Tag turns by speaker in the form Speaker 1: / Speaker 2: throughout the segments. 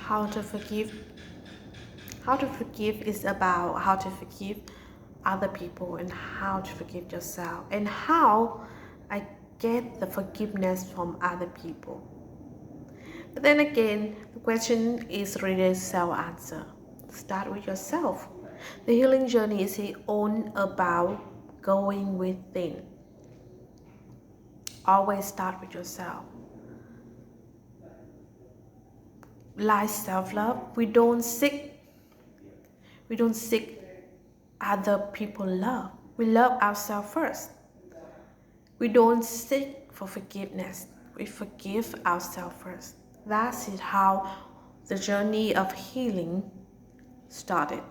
Speaker 1: how to forgive. How to forgive is about how to forgive other people and how to forgive yourself and how I get the forgiveness from other people. But then again, the question is really self-answer. Start with yourself. The healing journey is all about going within. Always start with yourself. Like self-love, we don't seek other people love. We love ourselves first. We don't seek for forgiveness. We forgive ourselves first. That is how the journey of healing started,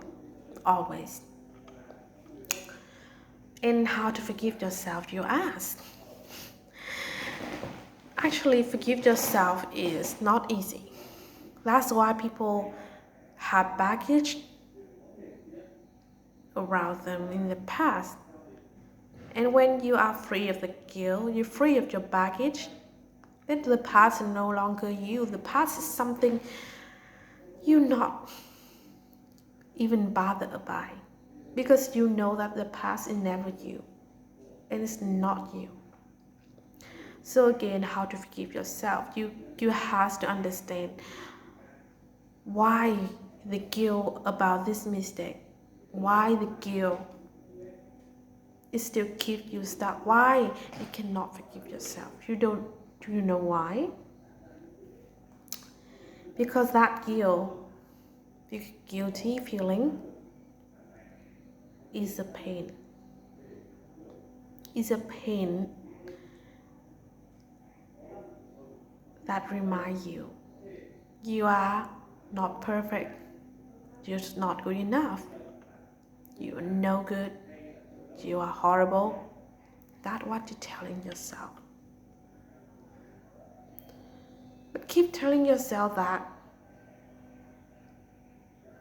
Speaker 1: always. And how to forgive yourself, you ask. Actually, forgive yourself is not easy. That's why people have baggage around them in the past. And when you are free of the guilt, you're free of your baggage, then the past is no longer you. The past is something you're not even bothered by. Because you know that the past is never you. And it's not you. So again, how to forgive yourself. You have to understand why the guilt about this mistake. Why the guilt it still keeps you stuck. Why you cannot forgive yourself. Do you know why? Because that guilt, the guilty feeling is a pain. It's a pain that reminds you you are not perfect. You're not good enough. You are no good. You are horrible. That's what you're telling yourself. But keep telling yourself that.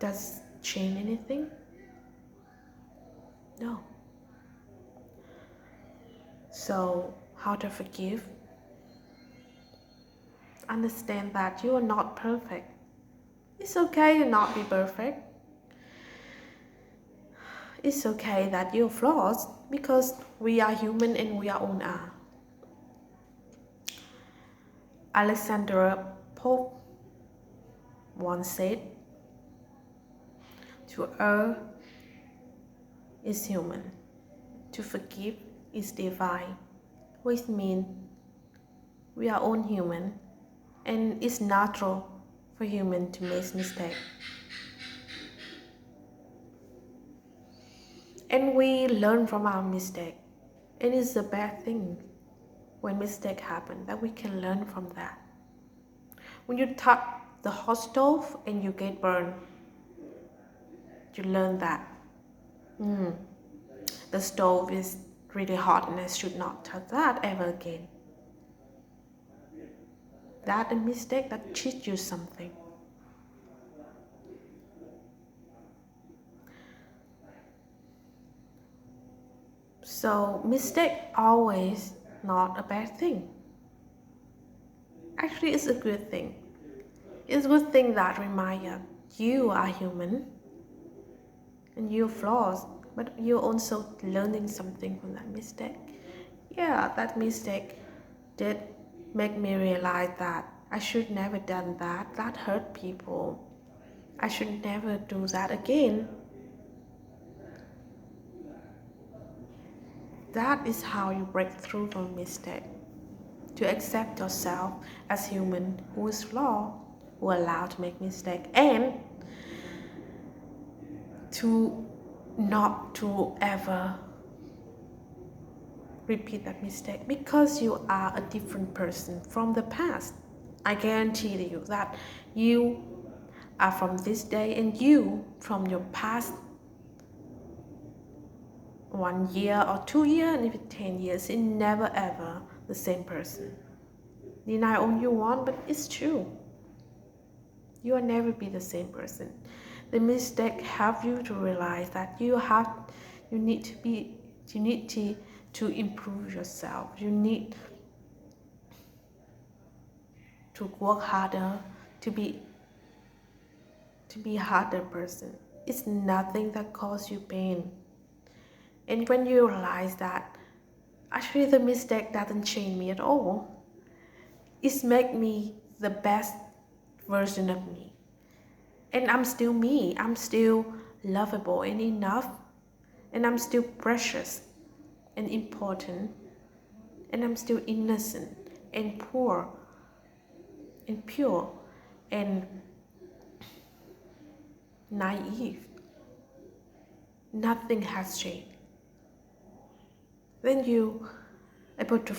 Speaker 1: Does change anything? No. So, how to forgive? Understand that you are not perfect. It's okay to not be perfect. It's okay that you're flawed because we are human and we are all are. Alexander Pope once said, to err is human, to forgive is divine, which means we are all human and it's natural for humans to make mistakes. And we learn from our mistake. And it's a bad thing when mistakes happen, that we can learn from that. When you touch the hot stove and you get burned, you learn that the stove is really hot and I should not touch that ever again. That's a mistake that teaches you something. So mistake always not a bad thing. Actually, it's a good thing. It's a good thing that reminds you are human and you're flawed, but you're also learning something from that mistake. Yeah, that mistake did make me realize that I should never done that. That hurt people. I should never do that again. That is how you break through from mistake. To accept yourself as human who is flawed, who are allowed to make mistakes, and to not to ever repeat that mistake because you are a different person from the past. I guarantee you that you are from this day and you from your past 1 year or 2 years and even 10 years is never ever the same person. Deny all you want, but it's true. You will never be the same person. The mistake help you to realize that you need to improve yourself. You need to work harder to be to be a harder person. It's nothing that causes you pain. And when you realize that actually the mistake doesn't change me at all, it's make me the best version of me. And I'm still me. I'm still lovable and enough. And I'm still precious and important. And I'm still innocent and poor and pure and naive. Nothing has changed. Then you able to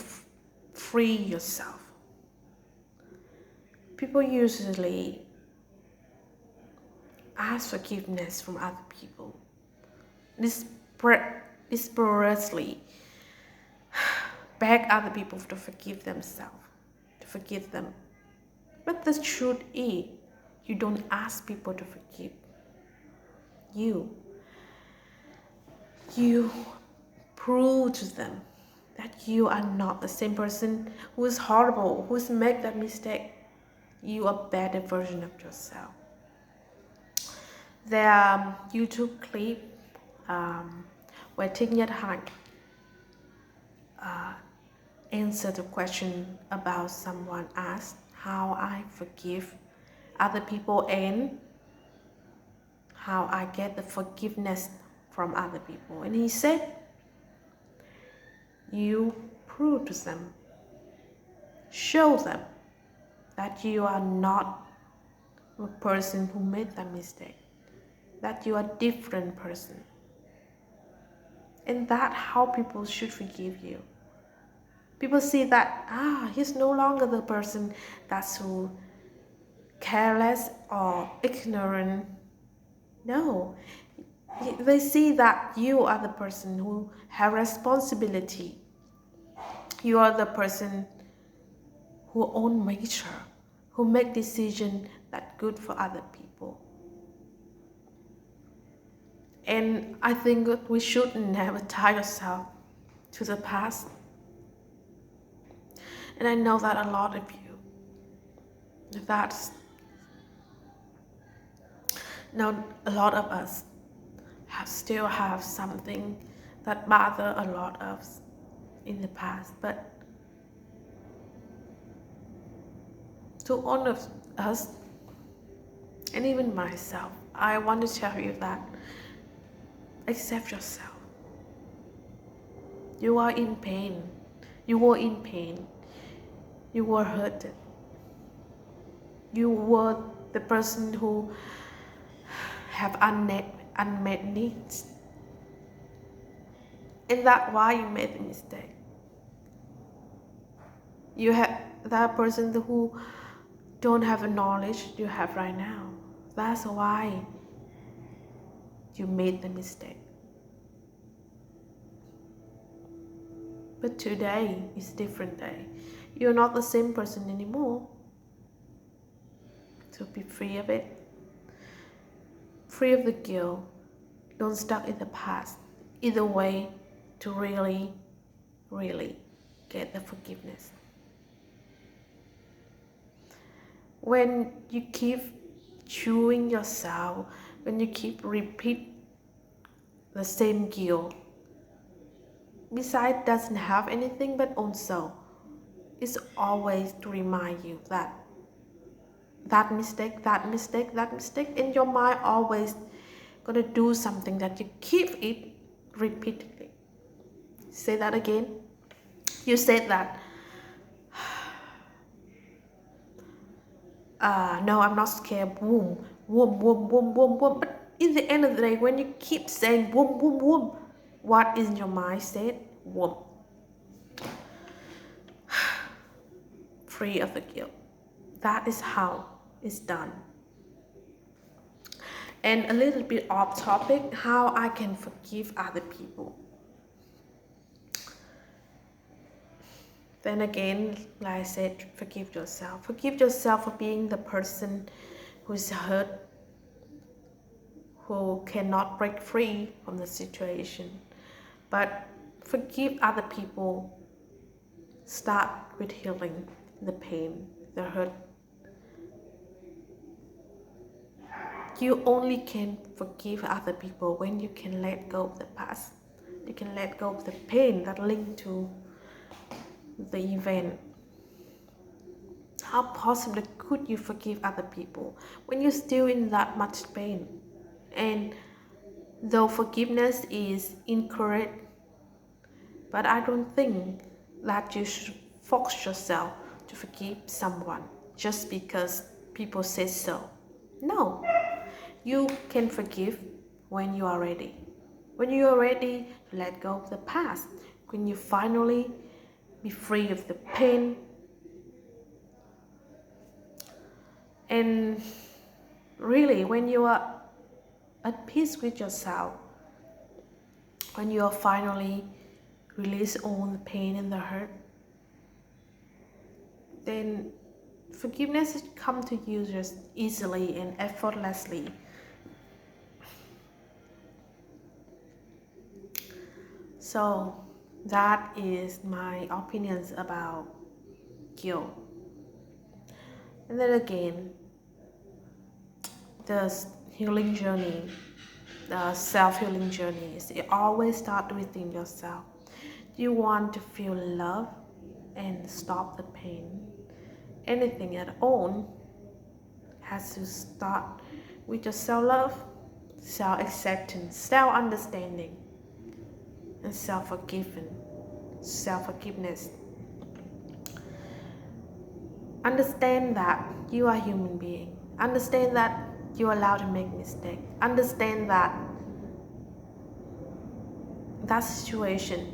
Speaker 1: free yourself. People usually ask forgiveness from other people, desperately beg other people to forgive themselves, to forgive them. But the truth is, you don't ask people to forgive you. You prove to them that you are not the same person who is horrible, who's made that mistake. You are a better version of yourself. There are YouTube clip where Jung Hyun I answered a question about someone asked how I forgive other people and how I get the forgiveness from other people. And he said, you prove to them, show them that you are not a person who made that mistake, that you are a different person. And that's how people should forgive you. People see that, he's no longer the person that's so careless or ignorant. No, they see that you are the person who have responsibility. You are the person who own nature, who make decisions that good for other people. And I think that we should never tie ourselves to the past. And I know that a lot of you, a lot of us still have something that bother a lot of us in the past. But to all of us, and even myself, I want to tell you that accept yourself. You are in pain. You were in pain. You were hurted. You were the person who have unmet needs. And that's why you made a mistake. You have that person who don't have the knowledge you have right now. That's why you made the mistake. But today is a different day. You're not the same person anymore. So be free of it. Free of the guilt. Don't stuck in the past. Either way to really, really get the forgiveness. When you keep chewing yourself, when you keep repeat the same guilt, besides doesn't have anything, but also it's always to remind you that mistake, in your mind always gonna do something that you keep it repeatedly. Say that again. You said that no, I'm not scared, boom, boom, boom, boom, boom, boom. But in the end of the day, when you keep saying boom, boom, boom, what is in your mind said? Boom. Free of the guilt. That is how it's done. And a little bit off topic, how I can forgive other people. Then again, like I said, forgive yourself. Forgive yourself for being the person who's hurt, who cannot break free from the situation. But forgive other people. Start with healing the pain, the hurt. You only can forgive other people when you can let go of the past. You can let go of the pain that linked to the event. How possibly could you forgive other people when you're still in that much pain? And though forgiveness is incorrect, but I don't think that you should force yourself to forgive someone just because people say so. No, you can forgive when you are ready. When you are ready to let go of the past, when you finally be free of the pain, and really when you are at peace with yourself, when you are finally release all the pain and the hurt, then forgiveness has come to you just easily and effortlessly. So that is my opinions about guilt. And then again, the healing journey, the self-healing journeys, it always starts within yourself. You want to feel love and stop the pain. Anything at all has to start with your self-love, self-acceptance, self-understanding, and self-forgiveness. Understand that you are a human being. Understand that you're allowed to make mistakes. Understand that that situation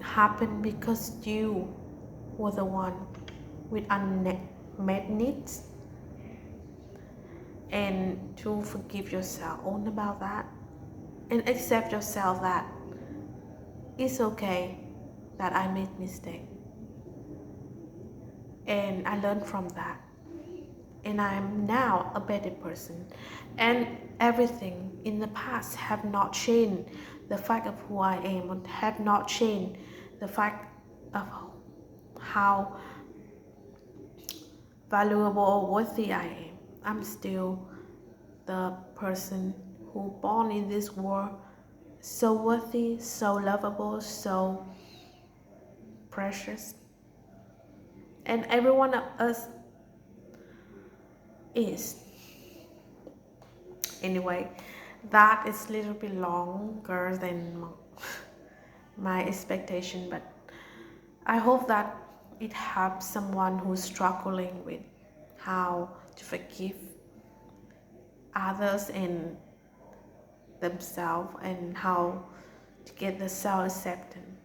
Speaker 1: happened because you were the one with unmet needs, and to forgive yourself, own about that, and accept yourself that it's okay that I made mistake, and I learned from that, and I'm now a better person, and everything in the past have not changed the fact of who I am, and have not changed the fact of how valuable or worthy I am. I'm still the person who born in this world, so worthy, so lovable, so precious. And every one of us is. Anyway, that is a little bit longer than my expectation, but I hope that it helps someone who's struggling with how to forgive others and themselves, and how to get the self-acceptance.